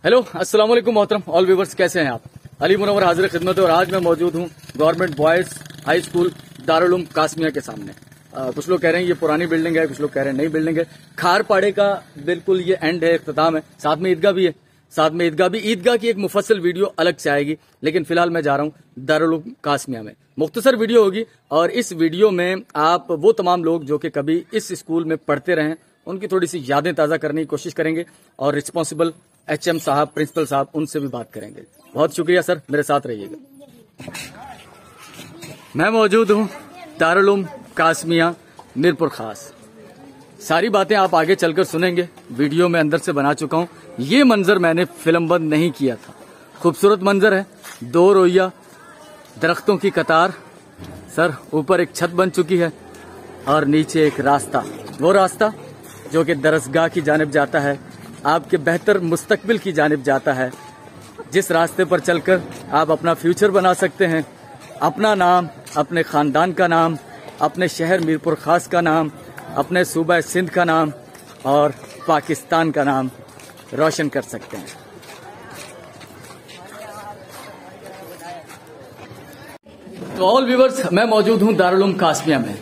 Hello, अस्सलाम वालेकुम मोहतरम ऑल व्यूवर्स, कैसे हैं आप? अली मुनव्वर हाजिर खिदमत है और आज मैं मौजूद हूं government boys high school Darul Uloom Qasmia के सामने। कुछ लोग कह रहे हैं ये पुरानी बिल्डिंग है, कुछ लोग कह रहे हैं नई बिल्डिंग है। खारपाड़े का बिल्कुल ये एंड है, इख्तिताम है, साथ में ईदगाह भी है। साथ में ईदगाह भी, ईदगाह की एक मुफस्सल वीडियो अलग से आएगी, लेकिन फिलहाल मैं जा रहा हूं दारुल उलूम कासमिया में। मुख्तसर वीडियो होगी और इस वीडियो में आप वो तमाम लोग जो कि कभी इस स्कूल में पढ़ते रहे उनकी थोड़ी सी यादें ताज़ा करने की कोशिश करेंगे और रिस्पॉन्सिबल HM साहब, प्रिंसिपल साहब, उनसे भी बात करेंगे। बहुत शुक्रिया सर, मेरे साथ रहिएगा। मैं मौजूद हूं दारुल उलूम कासमिया मीरपुर खास। सारी बातें आप आगे चलकर सुनेंगे, वीडियो में अंदर से बना चुका हूं। ये मंजर मैंने फिल्म बंद नहीं किया था। खूबसूरत मंजर है, 2 रोइया, दरख्तों की कतार, सर ऊपर एक छत बन चुकी है और नीचे एक रास्ता, वो रास्ता जो कि दरसगाह की जानिब जाता है, आपके बेहतर मुस्तकबिल की जानिब जाता है, जिस रास्ते पर चलकर आप अपना फ्यूचर बना सकते हैं, अपना नाम, अपने खानदान का नाम, अपने शहर मीरपुर खास का नाम, अपने सूबा सिंध का नाम और पाकिस्तान का नाम रोशन कर सकते हैं। तो ऑल व्यूवर्स, मैं मौजूद हूं दारुल उलूम कासमिया में।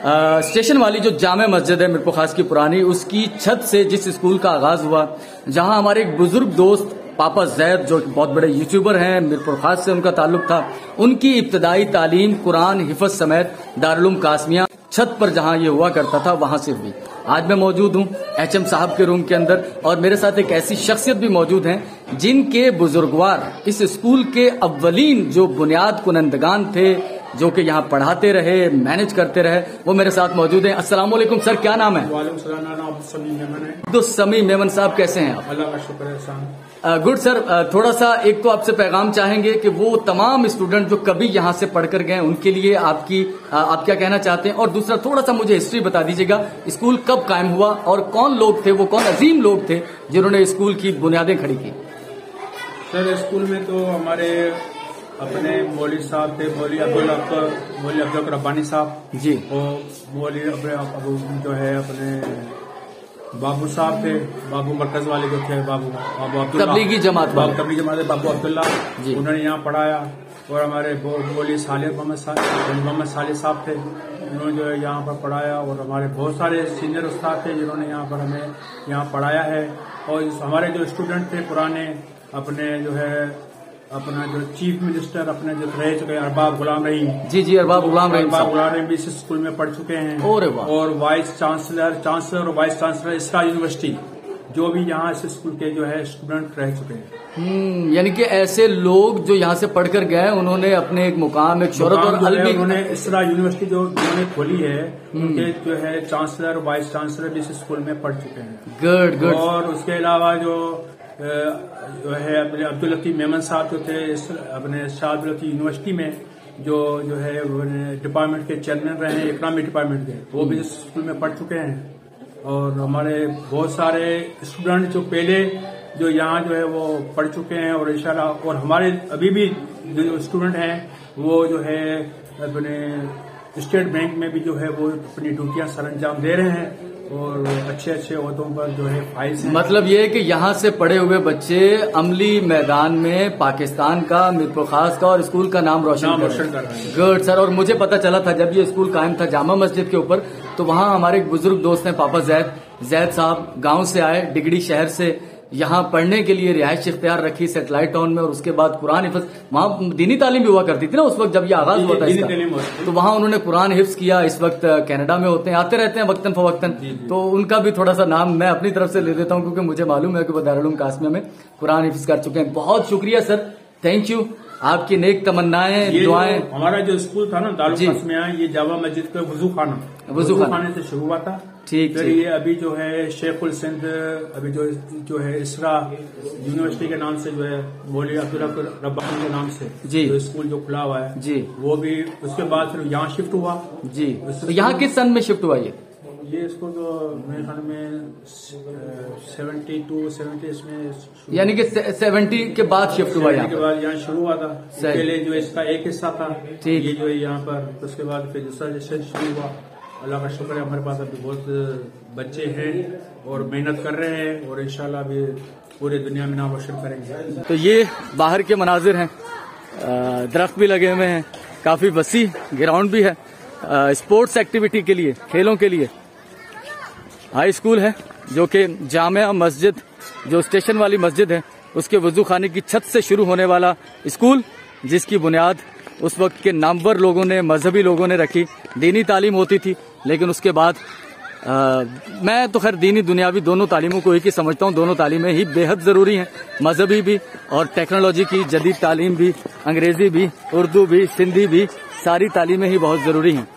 स्टेशन वाली जो जामे मस्जिद है मीरपुर खास की पुरानी, उसकी छत से जिस स्कूल का आगाज हुआ, जहां हमारे एक बुजुर्ग दोस्त पापा जैद जो बहुत बड़े यूट्यूबर हैं, मीरपुर खास से उनका ताल्लुक था, उनकी इब्तदाई तालीम कुरान हिफ्ज समेत दारुल उलूम कासमिया छत पर जहां ये हुआ करता था वहां से हुई। आज मैं मौजूद हूं HM साहब के रूम के अंदर और मेरे साथ एक ऐसी शख्सियत भी मौजूद हैं जिनके बुजुर्गवार इस स्कूल के अव्वलीन जो बुनियाद कुनंदगान थे, जो कि यहाँ पढ़ाते रहे, मैनेज करते रहे, वो मेरे साथ मौजूद हैं। अस्सलाम वालेकुम सर, क्या नाम है? अब्दुल मेमन साहब, कैसे हैं आप? अल्लाह का शुक्र है। गुड सर, थोड़ा सा एक तो आपसे पैगाम चाहेंगे कि वो तमाम स्टूडेंट जो कभी यहाँ से पढ़कर गए उनके लिए आप क्या कहना चाहते हैं, और दूसरा थोड़ा सा मुझे हिस्ट्री बता दीजिएगा, स्कूल कब कायम हुआ और कौन लोग थे, वो कौन अजीम लोग थे जिन्होंने स्कूल की बुनियादें खड़ी की? सर, स्कूल में तो हमारे अपने मौलवी साहब थे, मौलवी अब्दुल रब्बानी साहब जी, और मौलवी जो है अपने बाबू साहब थे, बाबू मरकज वाले जो थे, बाबू अब्दुल्ला, तबलीगी जमात बाबू अब्दुल्ला, उन्होंने यहाँ पढ़ाया। और हमारे मौलवी मोहम्मद साले साहब थे, उन्होंने जो है यहाँ पर पढ़ाया। और हमारे बहुत सारे सीनियर उस्ताद थे जिन्होंने यहाँ पर हमें यहाँ पढ़ाया है। और हमारे जो स्टूडेंट थे पुराने, अपने जो है अपना जो चीफ मिनिस्टर अपने जो रह चुके अरबाब गुलाम रहीम जी, अरबाब गुलाम रहीम भी इस स्कूल में पढ़ चुके हैं। और वाइस चांसलर और वाइस चांसलर इसरा यूनिवर्सिटी जो भी यहाँ इस स्कूल के जो है स्टूडेंट रह चुके हैं। यानी कि ऐसे लोग जो यहाँ से पढ़कर गए, उन्होंने अपने एक मुकाम, एक शोहरत और अलमी, उन्होंने इसरा यूनिवर्सिटी जो उन्होंने खोली है, उनके जो है चांसलर वाइस चांसलर भी इस स्कूल में पढ़ चुके हैं। गुड। और उसके अलावा जो है अपने अब्दुल लतीफ मेमन साहब जो थे अपने शाह अब्दुल लतीफ यूनिवर्सिटी में जो है डिपार्टमेंट के चेयरमैन रहे हैं, इकोनॉमिक डिपार्टमेंट के, वो भी इस स्कूल में पढ़ चुके हैं। और हमारे बहुत सारे स्टूडेंट जो पहले जो यहाँ जो है वो पढ़ चुके हैं और इंशाल्लाह, और हमारे अभी भी जो स्टूडेंट हैं वो जो है अपने स्टेट बैंक में भी जो है वो अपनी ड्यूटियां सरअंजाम दे रहे हैं और अच्छे ओहदों पर जो है फाइज हैं। मतलब ये है कि यहाँ से पढ़े हुए बच्चे अमली मैदान में पाकिस्तान का, मीरपुर खास का और स्कूल का नाम रोशन कर रहे हैं। Good sir. और मुझे पता चला था जब ये स्कूल कायम था जामा मस्जिद के ऊपर, तो वहाँ हमारे एक बुजुर्ग दोस्त हैं पापा जैद साहब, गांव से आए, डिगड़ी शहर से, यहाँ पढ़ने के लिए रिहाइश इख्तियार रखी सेटेलाइट टाउन में, और उसके बाद कुरान हिफ्ज, वहाँ दीनी तालीम भी हुआ करती थी ना उस वक्त जब ये आगाज हुआ था इसका, तो वहाँ उन्होंने कुरान हिफ्ज किया। इस वक्त कनाडा में होते हैं, आते रहते हैं वक्तन फवक्तन, तो उनका भी थोड़ा सा नाम मैं अपनी तरफ से ले देता हूँ क्योंकि मुझे मालूम है कि वो दारुल उलूम कासमिया में कुरान हिफ्ज कर चुके हैं। बहुत शुक्रिया सर, थैंक यू। आपकी नेक तमन्नाएं, दुआएं। हमारा जो स्कूल था ना दारुल उलूम कासमिया, ये जामा मस्जिद का वजू खाने से शुरू हुआ था। ठीक। फिर ये अभी जो है शेखुल सिंध, अभी जो है इसरा यूनिवर्सिटी के नाम से जो है मौलवी अब्दुल रब्बानी के नाम से जी जो स्कूल जो खुला हुआ है जी, वो भी उसके बाद फिर यहाँ शिफ्ट हुआ जी। तो यहाँ किस सन में शिफ्ट हुआ ये इसको तो मेरे ख्याल में 70 इसमें, यानी कि 70 के बाद शिफ्ट हुआ, यहाँ के बाद यहाँ शुरू हुआ था। पहले जो इसका एक हिस्सा था, ये जो है यहाँ पर, उसके बाद फिर दूसरा सेशन शुरू हुआ। अल्लाह का शुक्र है हमारे पास अभी बहुत बच्चे हैं और मेहनत कर रहे हैं और इंशाल्लाह अभी पूरे दुनिया में नाम रोशन करेंगे। तो ये बाहर के मनाजिर हैं, दरख्त भी लगे हुए हैं, काफी वसी ग्राउंड भी है स्पोर्ट्स एक्टिविटी के लिए, खेलों के लिए। हाई स्कूल है जो कि जामिया मस्जिद, जो स्टेशन वाली मस्जिद है, उसके वजू खाने की छत से शुरू होने वाला स्कूल, जिसकी बुनियाद उस वक्त के नामवर लोगों ने, मजहबी लोगों ने रखी। दीनी तालीम होती थी, लेकिन उसके बाद मैं तो खैर दीनी दुनियावी दोनों तालीमों को एक ही समझता हूँ। दोनों तालीमें ही बेहद ज़रूरी हैं, मजहबी भी और टेक्नोलॉजी की जदीद तालीम भी, अंग्रेज़ी भी, उर्दू भी, सिंधी भी, सारी तालीमें ही बहुत ज़रूरी हैं।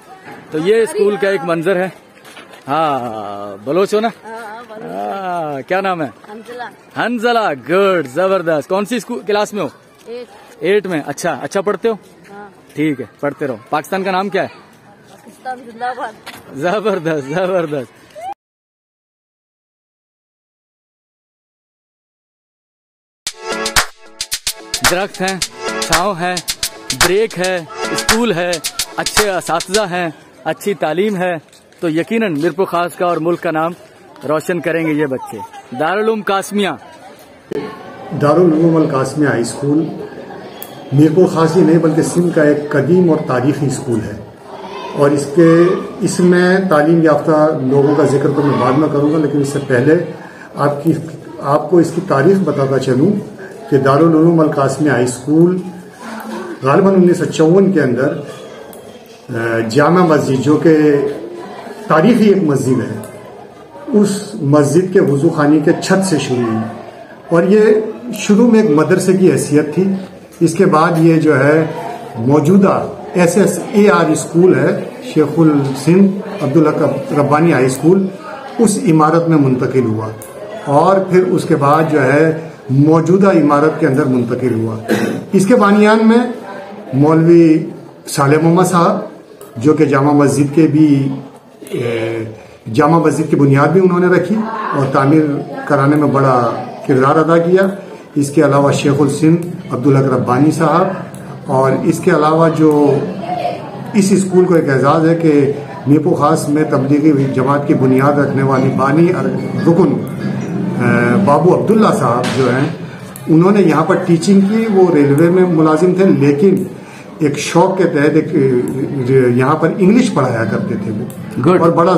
तो ये स्कूल का एक मंजर है। हाँ, बलोच हो ना? क्या नाम है? हंजला। गुड, जबरदस्त। कौन सी स्कूल क्लास में हो? 8 में। अच्छा पढ़ते हो? ठीक है, पढ़ते रहो। पाकिस्तान का नाम क्या है? पाकिस्तान जिंदाबाद। जबरदस्त। दरख्त हैं, छांव है, ब्रेक है, स्कूल है, अच्छे असातिज़ा हैं, अच्छी तालीम है, तो यकीनन मीरपुर खास का और मुल्क का नाम रोशन करेंगे ये बच्चे। दारुल उलूम कासमिया हाई स्कूल मीरपुर खास ही नहीं बल्कि सिंध का एक कदीम और तारीखी स्कूल है, और इसमें तालीम याफ्ता लोगों का जिक्र तो मैं बाद में करूंगा, लेकिन इससे पहले आपको इसकी तारीख बताता चलूं कि दारुल उलूम अल कासमिया हाई स्कूल गालिबन 1954 के अंदर जामा मस्जिद, जो कि तारीखी एक मस्जिद है, उस मस्जिद के वजू खाने के छत से शुरू हुई, और ये शुरू में एक मदरसे की हैसियत थी। इसके बाद ये जो है मौजूदा SSAR स्कूल है, शेखुल सिंध अब्दुल हक रब्बानी हाई स्कूल, उस इमारत में मुंतकिल हुआ, और फिर उसके बाद जो है मौजूदा इमारत के अंदर मुंतकिल हुआ। इसके बानियान में मौलवी सालेह मोहम्मद साहब, जो कि जामा मस्जिद की बुनियाद भी उन्होंने रखी और तामीर कराने में बड़ा किरदार अदा किया। इसके अलावा शेखुल सिंध अब्दुल हक रब्बानी साहब, और इसके अलावा जो इस स्कूल को एक एजाज़ है कि मीरपुर खास में तबलीगी जमात की बुनियाद रखने वाली बानी और रुकन बाबू अब्दुल्ला साहब जो हैं, उन्होंने यहाँ पर टीचिंग की। वो रेलवे में मुलाजिम थे, लेकिन एक शौक के तहत यहाँ पर इंग्लिश पढ़ाया करते थे वो, और बड़ा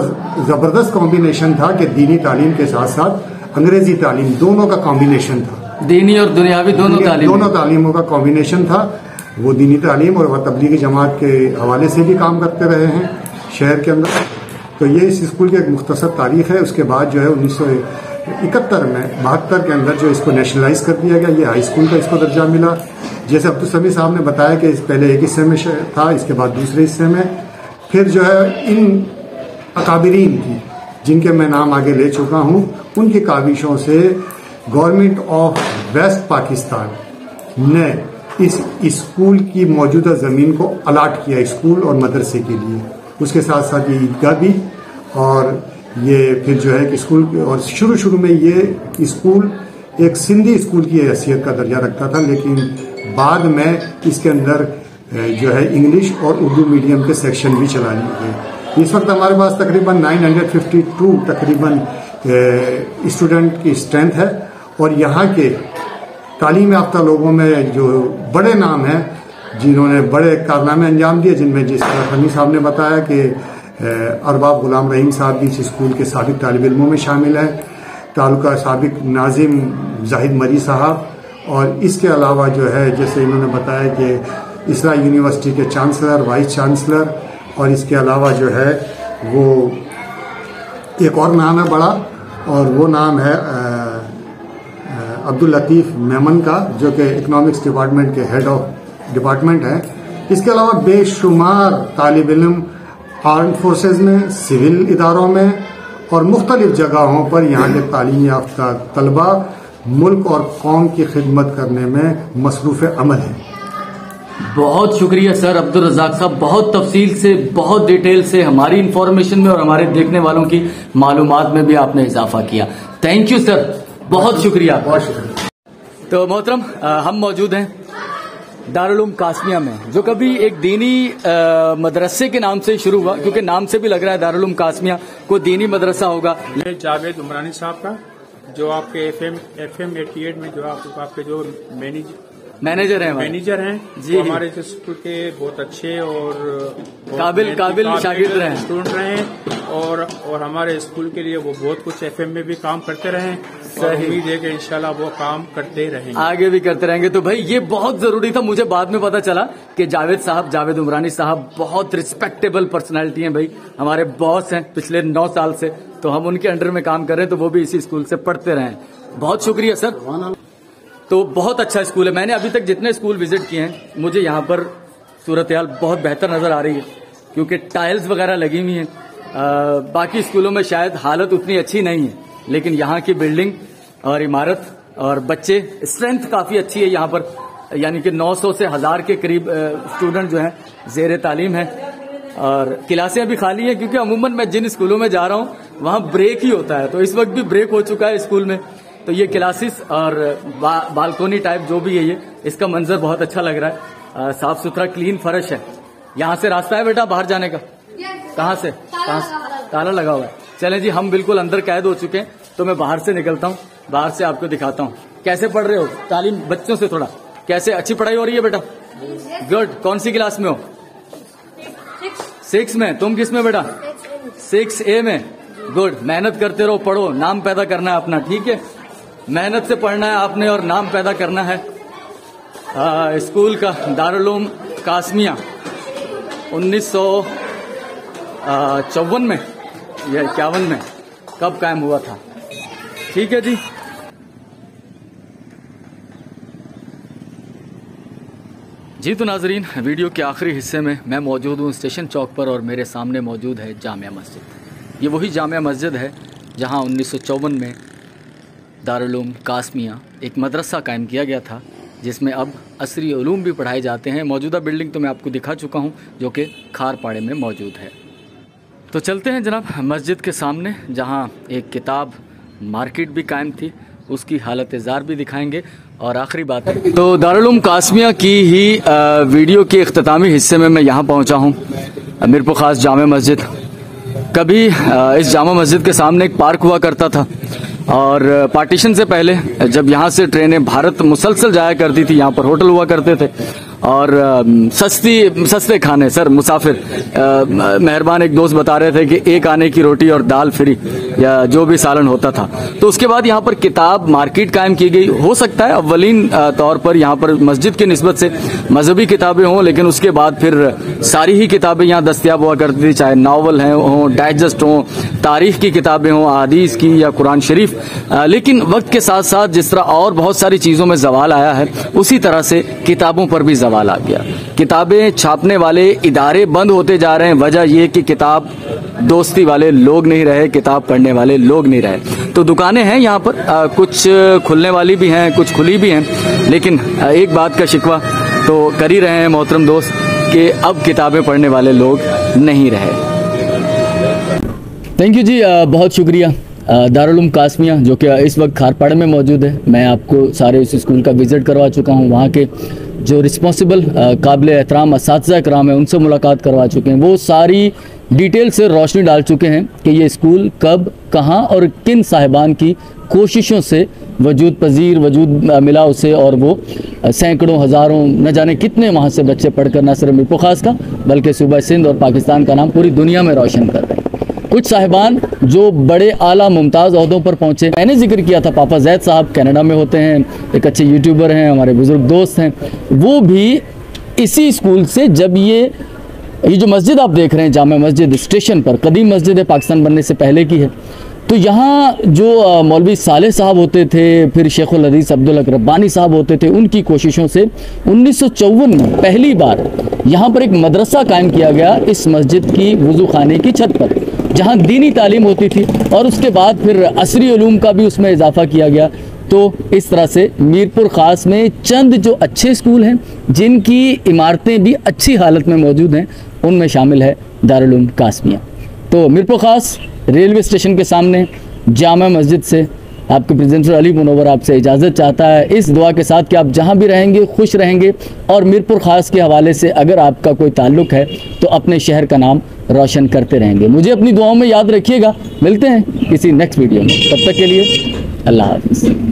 ज़बरदस्त कॉम्बिनेशन था कि दीनी तालीम के साथ साथ अंग्रेजी तालीम, दोनों का कॉम्बिनेशन था। दीनी और दुनियावी दोनों तालीमों का कॉम्बिनेशन था। वो दीनी तालीम और वह तबलीगी जमात के हवाले से भी काम करते रहे हैं शहर के अंदर। तो ये इस स्कूल की एक मुख्तसर तारीख है। उसके बाद जो है 1972 के अंदर जो इसको नेशनलाइज कर दिया गया, ये हाई स्कूल का इसको दर्जा मिला। जैसे अब्दुल समी साहब ने बताया कि पहले एक हिस्से में था, इसके बाद दूसरे हिस्से में, फिर जो है इन अकाबिरीन की, जिनके मैं नाम आगे ले चुका हूँ, उनकी काविशों से गवर्नमेंट ऑफ वेस्ट पाकिस्तान ने इस स्कूल की मौजूदा ज़मीन को अलाट किया स्कूल और मदरसे के लिए। उसके साथ साथ ये ईदगाह भी, और ये फिर जो है कि स्कूल, और शुरू में ये स्कूल एक सिंधी स्कूल की हैसियत का दर्जा रखता था, लेकिन बाद में इसके अंदर जो है इंग्लिश और उर्दू मीडियम के सेक्शन भी चला लिए गए। इस वक्त हमारे पास तकरीबन 952 तकरीबन स्टूडेंट की स्ट्रेंथ है, और यहाँ के तालीम याफ्ता लोगों में जो बड़े नाम हैं, जिन्होंने बड़े कारनामे अंजाम दिए, जिनमें जिस तरह फनी साहब ने बताया कि अरबाब गुलाम रहीम साहब भी इस स्कूल के साबिक तालिब इल्मों में शामिल हैं, तालुका साबिक नाजिम जाहिद मरी साहब, और इसके अलावा जो है जैसे इन्होंने बताया कि इसरा यूनिवर्सिटी के चांसलर, वाइस चांसलर, और इसके अलावा जो है वो एक और नाम है बड़ा, और वो नाम है अब्दुल लतीफ़ मेमन का, जो कि इकोनॉमिक्स डिपार्टमेंट के हेड ऑफ डिपार्टमेंट हैं। इसके अलावा बेशुमार तालिब इल्म आर्म्ड फोर्सेज में, सिविल इदारों में और मुख्तलिफ जगहों पर यहाँ के तालीम याफ्ता तलबा मुल्क और कौम की खिदमत करने में मसरूफ़ अमल है। बहुत शुक्रिया सर अब्दुल रज़ाक साहब, बहुत तफसील से, बहुत डिटेल से हमारी इंफॉर्मेशन में और हमारे देखने वालों की मालूमात में भी आपने इजाफा किया। थैंक यू सर, बहुत शुक्रिया। तो मोहतरम, हम मौजूद हैं दारुल उलूम कासमिया में, जो कभी एक दीनी मदरसे के नाम से शुरू हुआ, क्योंकि नाम से भी लग रहा है दारुल उलूम कासमिया को दीनी मदरसा होगा। ये जावेद उमरानी साहब का जो आपके FM 88 में जो आपके जो मैनेजर हैं मैनेजर हैं जी, वो हमारे स्कूल के बहुत अच्छे और काबिल शागिर्द रहे स्टूडेंट रहे और हमारे स्कूल के लिए वो बहुत कुछ FM में भी काम करते रहे और उम्मीद है कि इंशाल्लाह वो काम करते रहेंगे, आगे भी करते रहेंगे। तो भाई ये बहुत जरूरी था, मुझे बाद में पता चला कि जावेद उमरानी साहब बहुत रिस्पेक्टेबल पर्सनैलिटी हैं भाई, हमारे बॉस हैं पिछले 9 साल से, तो हम उनके अंडर में काम कर रहे हैं, तो वो भी इसी स्कूल से पढ़ते रहे। बहुत शुक्रिया सर। तो बहुत अच्छा स्कूल है, मैंने अभी तक जितने स्कूल विजिट किए हैं मुझे यहाँ पर सूरत हाल बहुत बेहतर नजर आ रही है, क्योंकि टाइल्स वगैरह लगी हुई हैं। बाकी स्कूलों में शायद हालत उतनी अच्छी नहीं है, लेकिन यहाँ की बिल्डिंग और इमारत और बच्चे स्ट्रेंथ काफी अच्छी है यहाँ पर, यानी कि 900 से 1000 के करीब स्टूडेंट जो हैं जेर तालीम हैं और क्लासें अभी खाली हैं, क्योंकि अमूमन मैं जिन स्कूलों में जा रहा हूँ वहाँ ब्रेक ही होता है, तो इस वक्त भी ब्रेक हो चुका है स्कूल में। तो ये क्लासेस और बालकोनी टाइप जो भी है ये, इसका मंजर बहुत अच्छा लग रहा है, साफ सुथरा क्लीन फर्श है। यहाँ से रास्ता है बेटा बाहर जाने का? कहाँ से? ताला लगा हुआ है। चलें जी, हम बिल्कुल अंदर कैद हो चुके हैं, तो मैं बाहर से निकलता हूँ, बाहर से आपको दिखाता हूँ कैसे पढ़ रहे हो तालीम। बच्चों से थोड़ा कैसे अच्छी पढ़ाई हो रही है बेटा? गुड। कौन सी क्लास में हो? 6 में। तुम किस में बेटा? 6A में। गुड। मेहनत करते रहो, पढ़ो, नाम पैदा करना है अपना, ठीक है? मेहनत से पढ़ना है आपने और नाम पैदा करना है। स्कूल का दारुल कासमिया 1954 में या 51 में कब कायम हुआ था, ठीक है जी। जी तो नाजरीन, वीडियो के आखिरी हिस्से में मैं मौजूद हूँ स्टेशन चौक पर और मेरे सामने मौजूद है जामिया मस्जिद। ये वही जामिया मस्जिद है जहाँ 1954 में दारुल कासमिया एक मदरसा कायम किया गया था, जिसमें अब असरी उलूम भी पढ़ाए जाते हैं। मौजूदा बिल्डिंग तो मैं आपको दिखा चुका हूँ, जो कि खारपाड़े में मौजूद है। तो चलते हैं जनाब मस्जिद के सामने, जहाँ एक किताब मार्केट भी कायम थी, उसकी हालत ज़ार भी दिखाएंगे। और आखिरी बात है तो दारुल कासमिया की ही वीडियो के इख्तितामी हिस्से में मैं यहाँ पहुँचा हूँ, मीरपुर खास जामे मस्जिद। कभी इस जामा मस्जिद के सामने एक पार्क हुआ करता था और पार्टीशन से पहले जब यहाँ से ट्रेनें भारत मुसलसल जाया करती थी, यहाँ पर होटल हुआ करते थे और सस्ते खाने। सर मुसाफिर मेहरबान एक दोस्त बता रहे थे कि एक आने की रोटी और दाल फ्री या जो भी सालन होता था। तो उसके बाद यहाँ पर किताब मार्केट कायम की गई। हो सकता है अव्वलीन तौर पर यहाँ पर मस्जिद की निस्बत से मजहबी किताबें हों, लेकिन उसके बाद फिर सारी ही किताबें यहाँ दस्तियाब हुआ करती थी, चाहे नावल हों, डाइजेस्ट हों, तारीख की किताबें हों, हदीस की या कुरान शरीफ। लेकिन वक्त के साथ साथ जिस तरह और बहुत सारी चीज़ों में जवाल आया है, उसी तरह से किताबों पर भी जवाल आ गया। किताबें छापने वाले इदारे बंद होते जा रहे हैं। वजह यह कि किताब दोस्ती वाले लोग नहीं रहे, किताब पढ़ने वाले लोग नहीं रहे। तो दुकानें हैं यहाँ पर, कुछ खुलने वाली भी हैं, कुछ खुली भी हैं, लेकिन एक बात का शिकवा तो कर ही रहे हैं मोहतरम दोस्त कि अब किताबें पढ़ने वाले लोग नहीं रहे। थैंक यू जी, बहुत शुक्रिया। दारुल कासमिया जो कि इस वक्त खारपाड़े में मौजूद है, मैं आपको सारे इस स्कूल का विज़िट करवा चुका हूँ। वहाँ के जो रिस्पॉन्सिबल काबिल एहतराम असातिज़ा कराम हैं उनसे मुलाकात करवा चुके हैं। वो सारी डिटेल से रोशनी डाल चुके हैं कि ये स्कूल कब, कहाँ और किन साहिबान की कोशिशों से वजूद मिला उसे, और वो सैकड़ों हज़ारों न जाने कितने वहाँ से बच्चे पढ़कर न सिर्फ मीरपुर खास का बल्कि सूबा सिंध और पाकिस्तान का नाम पूरी दुनिया में रोशन कर रहे हैं। कुछ साहिबान जो बड़े आला मुमताज़ ओहदों पर पहुँचे, मैंने जिक्र किया था पापा जैद साहब कनाडा में होते हैं, एक अच्छे यूट्यूबर हैं, हमारे बुजुर्ग दोस्त हैं, वो भी इसी स्कूल से जब ये जो मस्जिद आप देख रहे हैं जामा मस्जिद स्टेशन पर, कदीम मस्जिद है, पाकिस्तान बनने से पहले की है। तो यहाँ जो मौलवी सालेह साहब होते थे, फिर शेखुल हदीस अब्दुल हक रब्बानी साहब होते थे, उनकी कोशिशों से 1954 में पहली बार यहाँ पर एक मदरसा कायम किया गया इस मस्जिद की वुज़ू खाने की छत पर, जहाँ दीनी तालीम होती थी, और उसके बाद फिर असरी उलूम का भी उसमें इजाफा किया गया। तो इस तरह से मीरपुर खास में चंद जो अच्छे स्कूल हैं जिनकी इमारतें भी अच्छी हालत में मौजूद हैं, उनमें शामिल है दारुल कासमिया। तो मीरपुर खास रेलवे स्टेशन के सामने जामा मस्जिद से आपके प्रेजेंटर अली मुनव्वर आपसे इजाज़त चाहता है, इस दुआ के साथ कि आप जहां भी रहेंगे खुश रहेंगे, और मीरपुर खास के हवाले से अगर आपका कोई ताल्लुक़ है तो अपने शहर का नाम रोशन करते रहेंगे। मुझे अपनी दुआओं में याद रखिएगा। मिलते हैं किसी नेक्स्ट वीडियो में, तब तक के लिए अल्लाह हाफिज़।